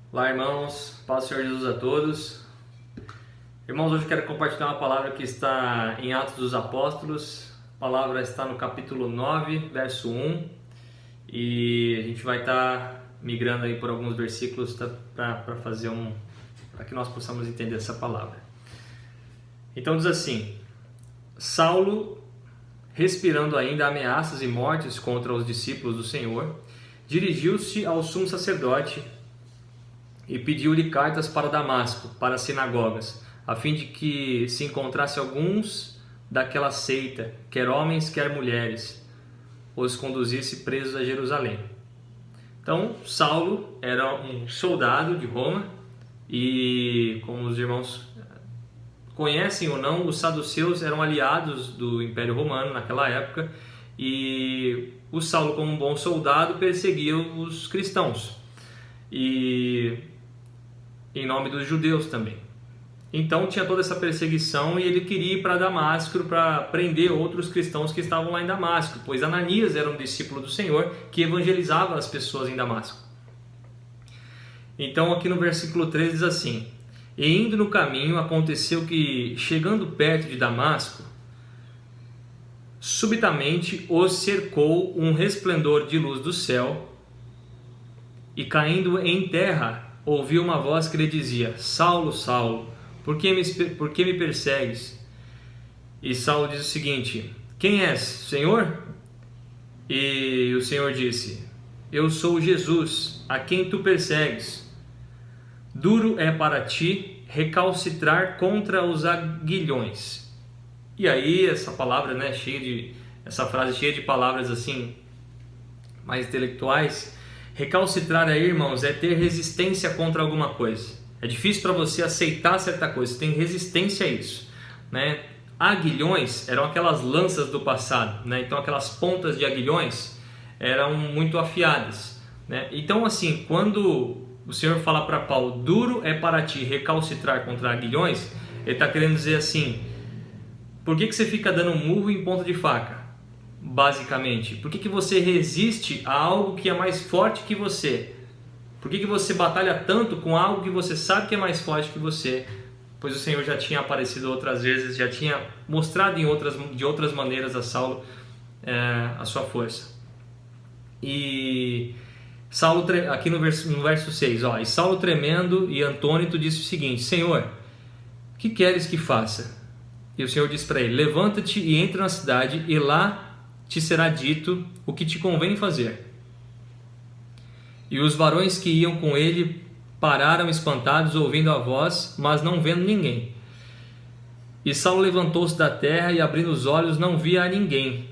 Olá, irmãos, paz do Senhor Jesus a todos. Irmãos, hoje eu quero compartilhar uma palavra que está em Atos dos Apóstolos. A palavra está no capítulo 9, verso 1, e a gente vai estar migrando aí por alguns versículos para que nós possamos entender essa palavra. Então diz assim: Saulo, respirando ainda ameaças e mortes contra os discípulos do Senhor, dirigiu-se ao sumo sacerdote e pediu-lhe cartas para Damasco, para as sinagogas, a fim de que se encontrasse alguns daquela seita, quer homens, quer mulheres, os conduzisse presos a Jerusalém. Então, Saulo era um soldado de Roma e, como os irmãos conhecem ou não, os saduceus eram aliados do Império Romano naquela época, e o Saulo, como um bom soldado, perseguia os cristãos e em nome dos judeus também. Então tinha toda essa perseguição e ele queria ir para Damasco para prender outros cristãos que estavam lá em Damasco, pois Ananias era um discípulo do Senhor que evangelizava as pessoas em Damasco. Então aqui no versículo 13 diz assim: E indo no caminho, aconteceu que, chegando perto de Damasco, subitamente os cercou um resplendor de luz do céu, e caindo em terra, ouviu uma voz que lhe dizia: Saulo, Saulo, por que me persegues? E Saulo diz o seguinte: Quem és, Senhor? E o Senhor disse: Eu sou Jesus, a quem tu persegues. Duro é para ti recalcitrar contra os aguilhões. E aí essa palavra, essa frase cheia de palavras assim mais intelectuais. Recalcitrar aí, irmãos, é ter resistência contra alguma coisa. É difícil para você aceitar certa coisa, você tem resistência a isso, né? Aguilhões eram aquelas lanças do passado, né? Então aquelas pontas de aguilhões eram muito afiadas, né? Então assim, quando o Senhor fala para Paulo: duro é para ti recalcitrar contra aguilhões, ele está querendo dizer assim: por que você fica dando murro em ponta de faca? Basicamente, por que você resiste a algo que é mais forte que você? Por que você batalha tanto com algo que você sabe que é mais forte que você? Pois o Senhor já tinha aparecido outras vezes, já tinha mostrado de outras maneiras a Saulo a sua força. E Saulo, aqui no verso 6, e Saulo tremendo e atônito disse o seguinte: Senhor, que queres que faça? E o Senhor disse para ele: levanta-te e entra na cidade, e lá te será dito o que te convém fazer. E os varões que iam com ele pararam espantados, ouvindo a voz, mas não vendo ninguém. E Saulo levantou-se da terra e, abrindo os olhos, não via a ninguém.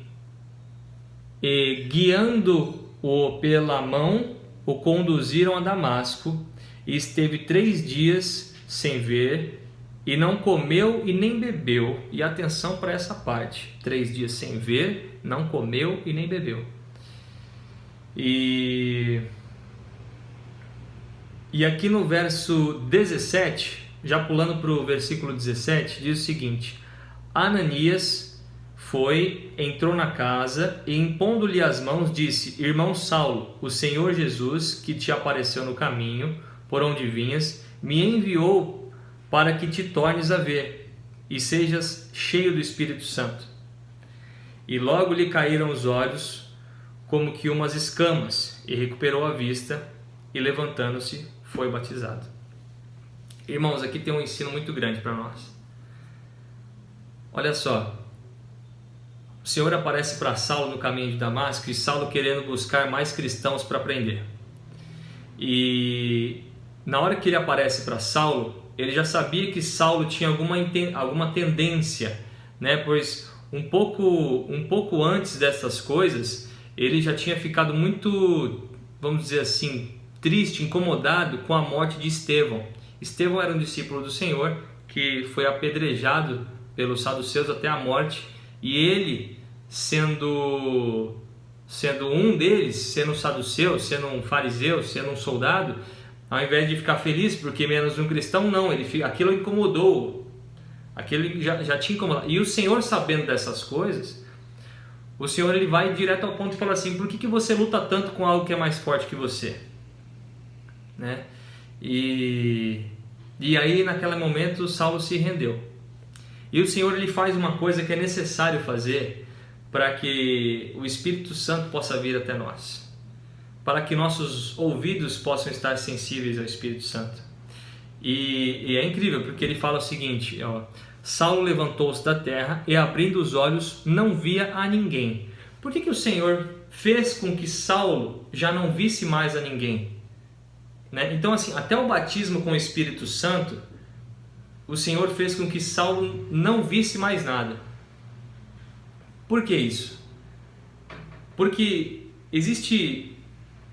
E, guiando-o pela mão, o conduziram a Damasco, e esteve 3 dias sem ver, e não comeu e nem bebeu. E atenção para essa parte: 3 dias sem ver, não comeu e nem bebeu. E aqui no verso 17, já pulando para o versículo 17, diz o seguinte: Ananias entrou na casa e, impondo-lhe as mãos, disse: Irmão Saulo, o Senhor Jesus, que te apareceu no caminho por onde vinhas, me enviou para que te tornes a ver e sejas cheio do Espírito Santo. E logo lhe caíram os olhos como que umas escamas, e recuperou a vista, e levantando-se foi batizado. Irmãos, aqui tem um ensino muito grande para nós. Olha só, o Senhor aparece para Saulo no caminho de Damasco, e Saulo querendo buscar mais cristãos para prender. E na hora que ele aparece para Saulo, ele já sabia que Saulo tinha alguma tendência, né? Pois um pouco antes dessas coisas, ele já tinha ficado muito, vamos dizer assim, triste, incomodado com a morte de Estevão. Estevão era um discípulo do Senhor que foi apedrejado pelos saduceus até a morte, e ele, sendo um deles, sendo um saduceu, sendo um fariseu, sendo um soldado, ao invés de ficar feliz porque menos um cristão, não, aquilo incomodou, aquilo já tinha incomodado. E o Senhor, sabendo dessas coisas, o Senhor ele vai direto ao ponto e fala assim: por que você luta tanto com algo que é mais forte que você? Né? E aí naquele momento Saulo se rendeu. E o Senhor ele faz uma coisa que é necessário fazer para que o Espírito Santo possa vir até nós, para que nossos ouvidos possam estar sensíveis ao Espírito Santo. E é incrível, porque ele fala o seguinte, ó, Saulo levantou-se da terra e abrindo os olhos não via a ninguém. Por que o Senhor fez com que Saulo já não visse mais a ninguém? Né? Então assim, até o batismo com o Espírito Santo, o Senhor fez com que Saulo não visse mais nada. Por que isso? Porque existe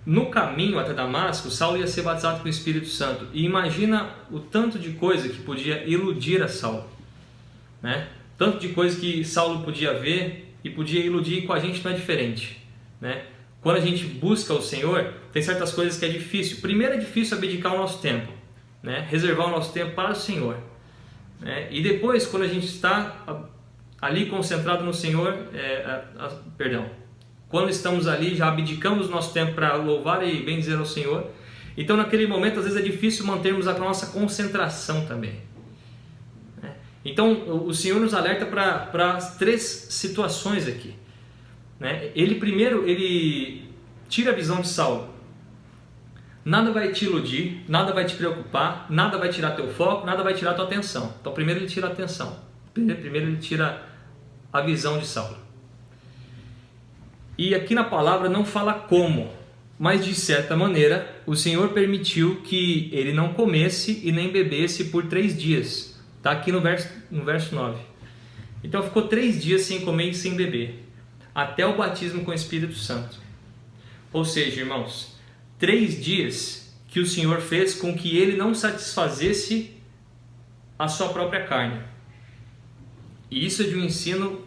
no caminho até Damasco, Saulo ia ser batizado com o Espírito Santo. E imagina o tanto de coisa que podia iludir a Saulo, né? Tanto de coisa que Saulo podia ver e podia iludir, e com a gente não é diferente, né? Quando a gente busca o Senhor, tem certas coisas que é difícil. Primeiro é difícil abdicar o nosso tempo, né? Reservar o nosso tempo para o Senhor. E depois, quando a gente está ali concentrado no Senhor, quando estamos ali, já abdicamos o nosso tempo para louvar e bendizer ao Senhor. Então, naquele momento, às vezes é difícil mantermos a nossa concentração também. Então, o Senhor nos alerta para as 3 situações aqui. Primeiro, ele tira a visão de Saulo. Nada vai te iludir, nada vai te preocupar, nada vai tirar teu foco, nada vai tirar tua atenção. Então primeiro ele tira a atenção, primeiro ele tira a visão de Saulo. E aqui na palavra não fala como, mas de certa maneira o Senhor permitiu que ele não comesse e nem bebesse por 3 dias. Está aqui no verso 9. Então ficou 3 dias sem comer e sem beber, até o batismo com o Espírito Santo. Ou seja, irmãos, 3 dias que o Senhor fez com que ele não satisfazesse a sua própria carne. E isso é de um ensino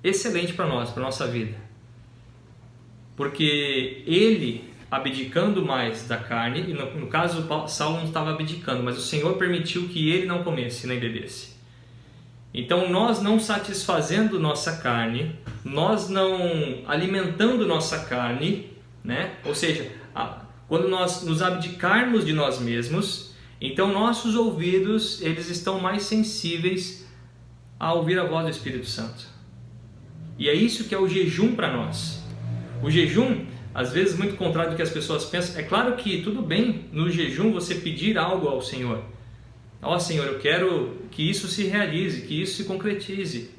excelente para nós, para a nossa vida. Porque ele, abdicando mais da carne, e no caso Saulo não estava abdicando, mas o Senhor permitiu que ele não comesse nem bebesse. Então nós não satisfazendo nossa carne, nós não alimentando nossa carne, né? Ou seja, quando nós nos abdicarmos de nós mesmos, então nossos ouvidos eles estão mais sensíveis a ouvir a voz do Espírito Santo. E é isso que é o jejum para nós. O jejum, às vezes muito contrário do que as pessoas pensam, é claro que tudo bem no jejum você pedir algo ao Senhor. Ó Senhor, eu quero que isso se realize, que isso se concretize.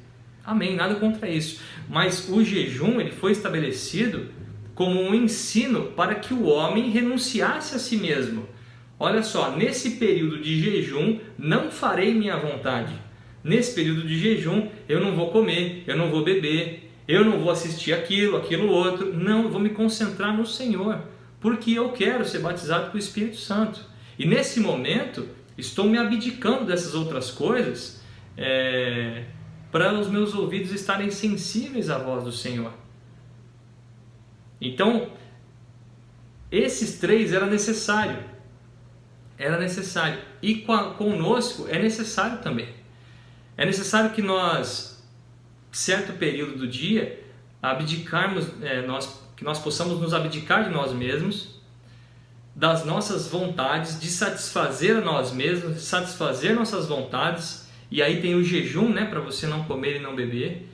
Amém, nada contra isso. Mas o jejum ele foi estabelecido como um ensino para que o homem renunciasse a si mesmo. Olha só, nesse período de jejum não farei minha vontade. Nesse período de jejum eu não vou comer, eu não vou beber, eu não vou assistir aquilo outro. Não, eu vou me concentrar no Senhor, porque eu quero ser batizado com o Espírito Santo. E nesse momento estou me abdicando dessas outras coisas para os meus ouvidos estarem sensíveis à voz do Senhor. Então, esses 3 era necessário. E conosco é necessário também. É necessário que nós, certo período do dia, abdicarmos, que nós possamos nos abdicar de nós mesmos, das nossas vontades, de satisfazer a nós mesmos, de satisfazer nossas vontades. E aí tem o jejum, né, para você não comer e não beber.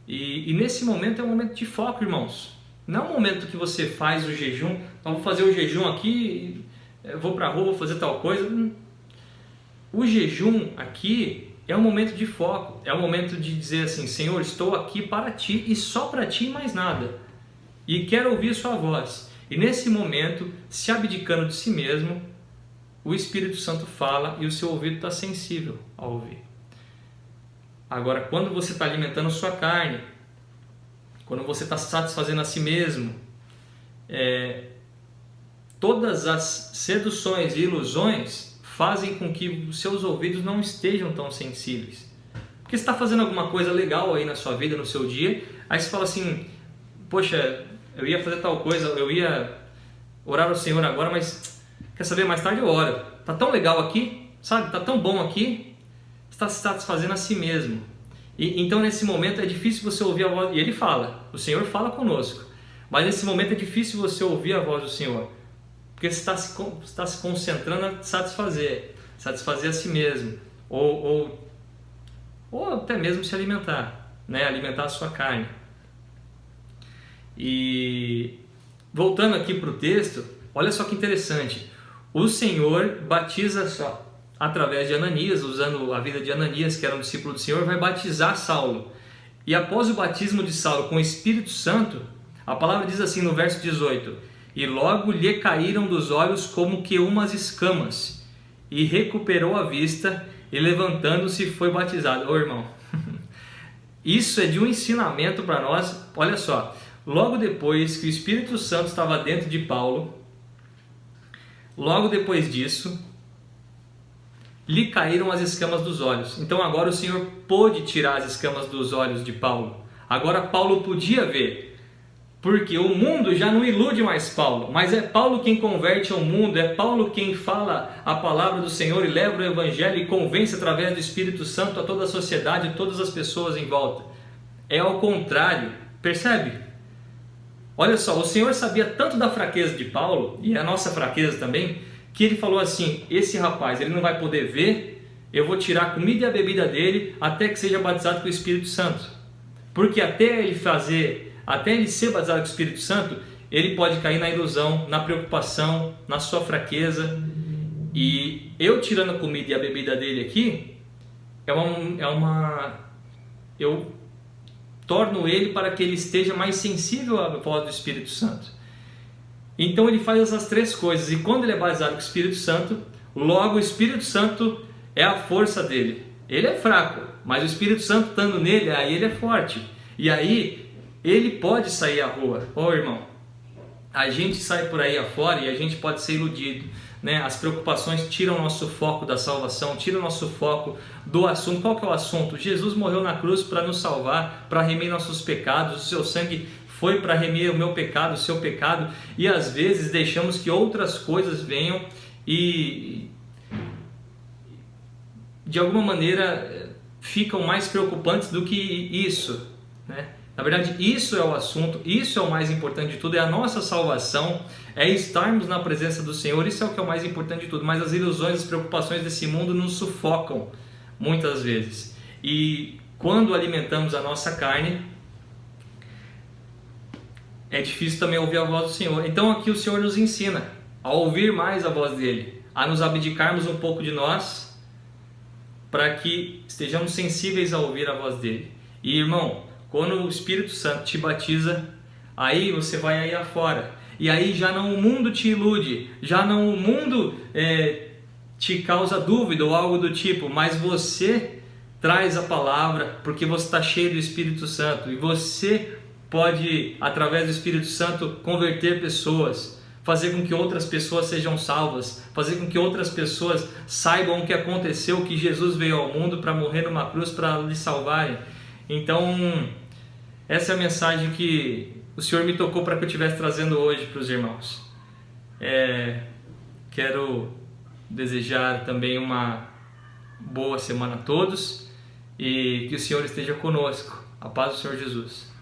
E nesse momento é um momento de foco, irmãos. Não é um momento que você faz o jejum, então vou fazer o jejum aqui, vou para a rua, vou fazer tal coisa. O jejum aqui é um momento de foco, é um momento de dizer assim, Senhor, estou aqui para Ti e só para Ti e mais nada. E quero ouvir Sua voz. E nesse momento, se abdicando de si mesmo, o Espírito Santo fala e o seu ouvido está sensível a ouvir. Agora, quando você está alimentando sua carne, quando você está satisfazendo a si mesmo, todas as seduções e ilusões fazem com que os seus ouvidos não estejam tão sensíveis. Porque você está fazendo alguma coisa legal aí na sua vida, no seu dia, aí você fala assim, poxa, eu ia fazer tal coisa, eu ia orar ao Senhor agora, mas quer saber, mais tarde eu oro. Está tão legal aqui, sabe? Está tão bom aqui, você está se satisfazendo a si mesmo. E então nesse momento é difícil você ouvir a voz, e Ele fala, o Senhor fala conosco, mas nesse momento é difícil você ouvir a voz do Senhor. Porque você está se concentrando a satisfazer a si mesmo, ou até mesmo se alimentar, né? Alimentar a sua carne. E voltando aqui para o texto, olha só que interessante. O Senhor batiza só através de Ananias, usando a vida de Ananias, que era um discípulo do Senhor, vai batizar Saulo. E após o batismo de Saulo com o Espírito Santo, a palavra diz assim no verso 18: e logo lhe caíram dos olhos como que umas escamas, e recuperou a vista, e levantando-se foi batizado. Ô irmão, isso é de um ensinamento para nós. Olha só, logo depois que o Espírito Santo estava dentro de Paulo, logo depois disso, lhe caíram as escamas dos olhos. Então agora o Senhor pôde tirar as escamas dos olhos de Paulo. Agora Paulo podia ver, porque o mundo já não ilude mais Paulo, mas é Paulo quem converte ao mundo, é Paulo quem fala a palavra do Senhor e leva o Evangelho e convence através do Espírito Santo a toda a sociedade, todas as pessoas em volta. É ao contrário, percebe? Olha só, o Senhor sabia tanto da fraqueza de Paulo, e a nossa fraqueza também, que ele falou assim: esse rapaz, ele não vai poder ver, eu vou tirar a comida e a bebida dele até que seja batizado com o Espírito Santo. Porque até ele ser batizado com o Espírito Santo, ele pode cair na ilusão, na preocupação, na sua fraqueza. E eu tirando a comida e a bebida dele aqui, eu torno ele para que ele esteja mais sensível à voz do Espírito Santo. Então ele faz essas três coisas, e quando ele é batizado com o Espírito Santo, logo o Espírito Santo é a força dele. Ele é fraco, mas o Espírito Santo estando nele, aí ele é forte. E aí ele pode sair à rua. Ô irmão, a gente sai por aí afora e a gente pode ser iludido, né? As preocupações tiram o nosso foco da salvação, tiram o nosso foco do assunto. Qual que é o assunto? Jesus morreu na cruz para nos salvar, para remir nossos pecados. O seu sangue foi para remir o meu pecado, o seu pecado. E às vezes deixamos que outras coisas venham e de alguma maneira ficam mais preocupantes do que isso, né? Na verdade, isso é o assunto, isso é o mais importante de tudo, é a nossa salvação, é estarmos na presença do Senhor, isso é o que é o mais importante de tudo. Mas as ilusões, as preocupações desse mundo nos sufocam muitas vezes. E quando alimentamos a nossa carne, é difícil também ouvir a voz do Senhor. Então aqui o Senhor nos ensina a ouvir mais a voz dele, a nos abdicarmos um pouco de nós, para que estejamos sensíveis a ouvir a voz dele. E irmão, quando o Espírito Santo te batiza, aí você vai aí afora. E aí já não o mundo te ilude, já não o mundo te causa dúvida ou algo do tipo, mas você traz a palavra porque você está cheio do Espírito Santo. E você pode, através do Espírito Santo, converter pessoas, fazer com que outras pessoas sejam salvas, fazer com que outras pessoas saibam o que aconteceu, que Jesus veio ao mundo para morrer numa cruz para lhes salvarem. Então, essa é a mensagem que o Senhor me tocou para que eu estivesse trazendo hoje para os irmãos. Quero desejar também uma boa semana a todos e que o Senhor esteja conosco. A paz do Senhor Jesus.